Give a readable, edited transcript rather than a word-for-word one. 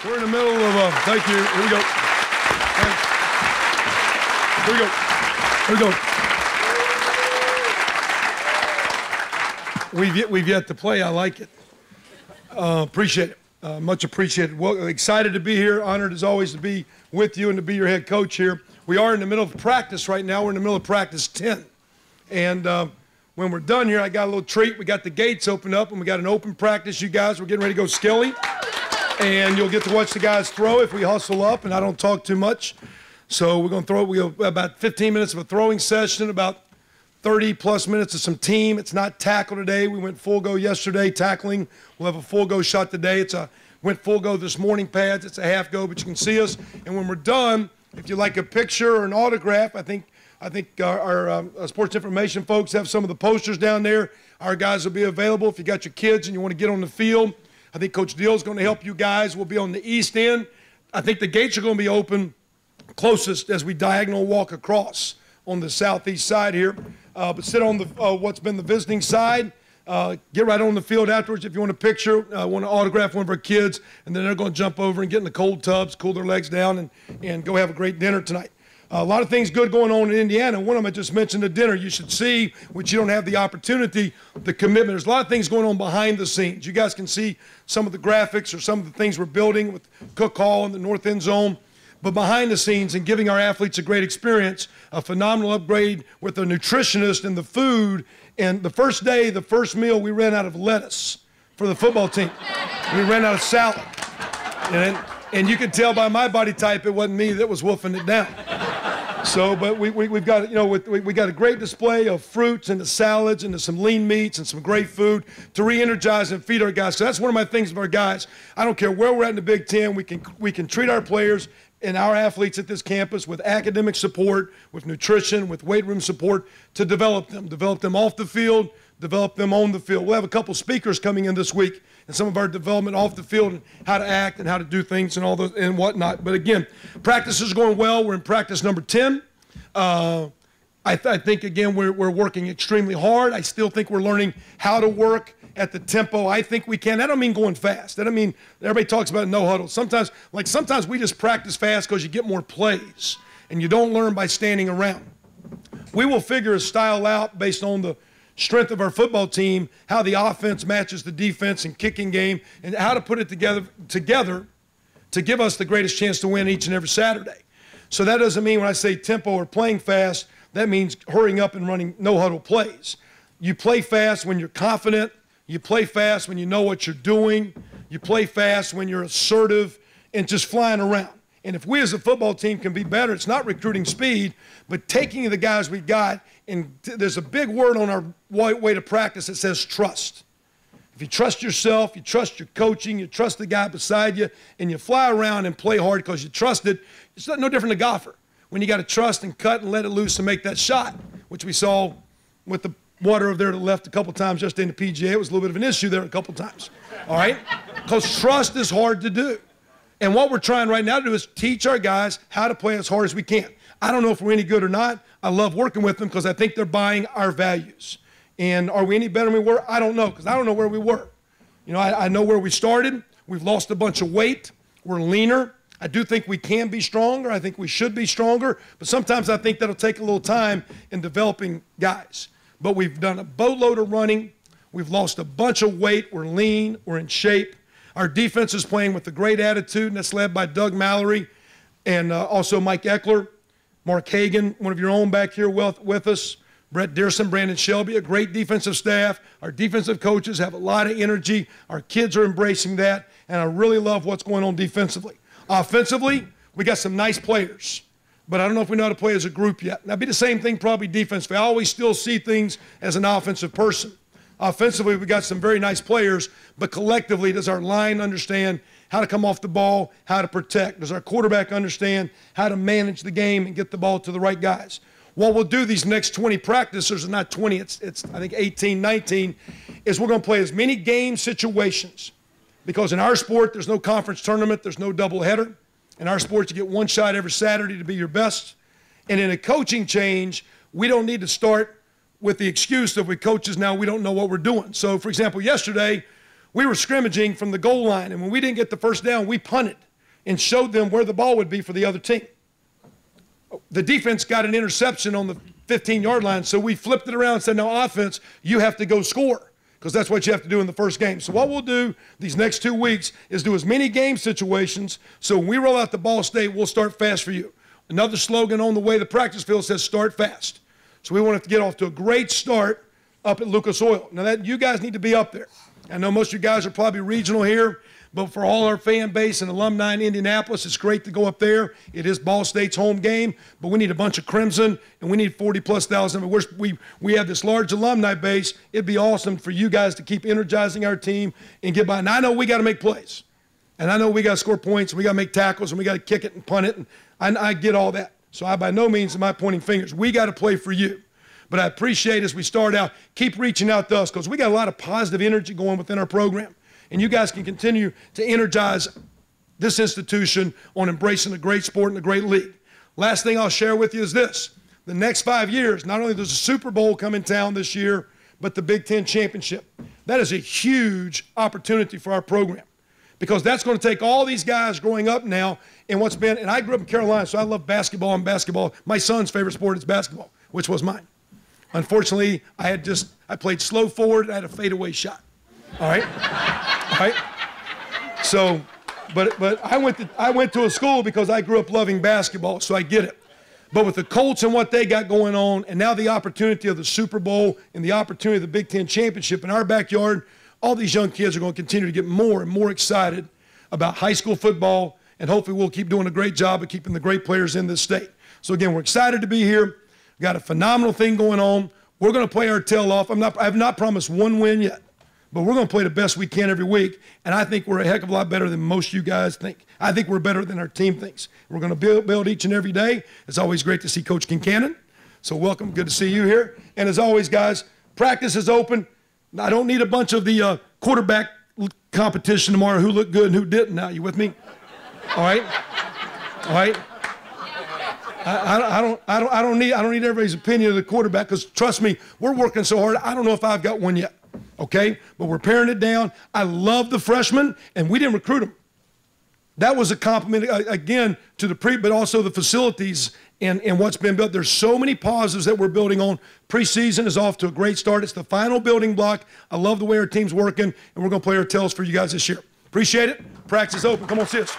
We're in the middle of thank you. Here we go. Thanks. Here we go. Here we go. We've yet to play. I like it. Appreciate it. Much appreciated. Well, excited to be here. Honored as always to be with you and to be your head coach here. We are in the middle of practice right now. We're in the middle of practice 10. And when we're done here, I got a little treat. We got the gates opened up and we got an open practice. You guys, we're getting ready to go Skelly. And you'll get to watch the guys throw if we hustle up and I don't talk too much. So we're going to throw it. We go about 15 minutes of a throwing session, about 30-plus minutes of some team. It's not tackle today. We went full go yesterday tackling. We'll have a full go shot today. Went full go this morning pads. It's a half go, but you can see us. And when we're done, if you like a picture or an autograph, I think our sports information folks have some of the posters down there. Our guys will be available if you got your kids and you want to get on the field. I think Coach Deal is going to help you guys. We'll be on the east end. I think the gates are going to be open closest as we diagonal walk across on the southeast side here. But sit on the what's been the visiting side. Get right on the field afterwards if you want a picture, want to autograph one of our kids, and then they're going to jump over and get in the cold tubs, cool their legs down, and go have a great dinner tonight. A lot of things good going on in Indiana. One of them I just mentioned, the dinner. You should see, which you don't have the opportunity, the commitment. There's a lot of things going on behind the scenes. You guys can see some of the graphics or some of the things we're building with Cook Hall in the north end zone. But behind the scenes and giving our athletes a great experience, a phenomenal upgrade with the nutritionist and the food. And the first day, the first meal, we ran out of lettuce for the football team. We ran out of salad. And you can tell by my body type it wasn't me that was wolfing it down. So, but we've got, we got a great display of fruits and the salads and some lean meats and some great food to re-energize and feed our guys. So that's one of my things with our guys. I don't care where we're at in the Big Ten. We can treat our players and our athletes at this campus with academic support, with nutrition, with weight room support to develop them off the field, develop them on the field. We'll have a couple speakers coming in this week and some of our development off the field and how to act and how to do things and all those and whatnot. But again, practice is going well. We're in practice number 10. I think, again, we're working extremely hard. I still think we're learning how to work at the tempo I think we can. I don't mean going fast. I don't mean everybody talks about no huddle. Sometimes we just practice fast because you get more plays and you don't learn by standing around. We will figure a style out based on the strength of our football team, how the offense matches the defense and kicking game, and how to put it together to give us the greatest chance to win each and every Saturday. So that doesn't mean when I say tempo or playing fast, that means hurrying up and running no-huddle plays. You play fast when you're confident. You play fast when you know what you're doing. You play fast when you're assertive and just flying around. And if we as a football team can be better, it's not recruiting speed, but taking the guys we got, and there's a big word on our way to practice that says trust. If you trust yourself, you trust your coaching, you trust the guy beside you, and you fly around and play hard because you trust it, it's no different than a golfer. When you got to trust and cut and let it loose and make that shot, which we saw with the water over there to the left a couple times just in the PGA. It was a little bit of an issue there a couple times, all right? Because trust is hard to do. And what we're trying right now to do is teach our guys how to play as hard as we can. I don't know if we're any good or not. I love working with them because I think they're buying our values. And are we any better than we were? I don't know, because I don't know where we were. I know where we started. We've lost a bunch of weight. We're leaner. I do think we can be stronger. I think we should be stronger. But sometimes I think that'll take a little time in developing guys. But we've done a boatload of running. We've lost a bunch of weight. We're lean. We're in shape. Our defense is playing with a great attitude, and that's led by Doug Mallory and also Mike Eckler, Mark Hagan, one of your own back here with us, Brett Dearson, Brandon Shelby, a great defensive staff. Our defensive coaches have a lot of energy. Our kids are embracing that, and I really love what's going on defensively. Offensively, we got some nice players, but I don't know if we know how to play as a group yet. That'd be the same thing probably defensively. I always still see things as an offensive person. Offensively, we got some very nice players, but collectively, does our line understand how to come off the ball, how to protect? Does our quarterback understand how to manage the game and get the ball to the right guys? What we'll do these next 20 practices, not 20, it's I think 18, 19, is we're going to play as many game situations. Because in our sport, there's no conference tournament, there's no doubleheader. In our sport, you get one shot every Saturday to be your best. And in a coaching change, we don't need to start with the excuse that we coaches now we don't know what we're doing. So, for example, yesterday we were scrimmaging from the goal line, and when we didn't get the first down, we punted. and showed them where the ball would be for the other team. The defense got an interception on the 15-yard line, so we flipped it around and said, no, offense, you have to go score, because that's what you have to do in the first game. So what we'll do these next 2 weeks is do as many game situations, so when we roll out the Ball State, we'll start fast for you. Another slogan on the way, the practice field says start fast. So we want to get off to a great start up at Lucas Oil. Now, you guys need to be up there. I know most of you guys are probably regional here, but for all our fan base and alumni in Indianapolis, it's great to go up there. It is Ball State's home game, but we need a bunch of Crimson, and we need 40+ thousand. We have this large alumni base. It'd be awesome for you guys to keep energizing our team and get by. And I know we got to make plays, and I know we got to score points, and we got to make tackles, and we got to kick it and punt it, and I get all that. So I by no means am I pointing fingers. We got to play for you. But I appreciate as we start out, keep reaching out to us, because we got a lot of positive energy going within our program. And you guys can continue to energize this institution on embracing a great sport and a great league. Last thing I'll share with you is this. The next 5 years, not only does the Super Bowl come in town this year, but the Big Ten Championship. That is a huge opportunity for our program, because that's going to take all these guys growing up now and what's been, and I grew up in Carolina, so I love basketball and basketball. My son's favorite sport is basketball, which was mine. Unfortunately, I played slow forward, I had a fadeaway shot. All right? All right? So, but I went to a school because I grew up loving basketball, so I get it. But with the Colts and what they got going on, and now the opportunity of the Super Bowl and the opportunity of the Big Ten Championship in our backyard, all these young kids are going to continue to get more and more excited about high school football, and hopefully we'll keep doing a great job of keeping the great players in this state. So again, we're excited to be here. We've got a phenomenal thing going on. We're going to play our tail off. I have not promised one win yet, but we're going to play the best we can every week, and I think we're a heck of a lot better than most of you guys think. I think we're better than our team thinks. We're going to build each and every day. It's always great to see Coach Kincannon, so welcome. Good to see you here. And as always, guys, practice is open. I don't need a bunch of the quarterback competition tomorrow, who looked good and who didn't. Now, you with me? All right? All right? I don't need everybody's opinion of the quarterback, because trust me, we're working so hard. I don't know if I've got one yet, okay? But we're paring it down. I love the freshmen, and we didn't recruit them. That was a compliment, again, to the but also the facilities and what's been built. There's so many positives that we're building on. Preseason is off to a great start. It's the final building block. I love the way our team's working, and we're going to play our tails for you guys this year. Appreciate it. Practice is open. Come on, see us.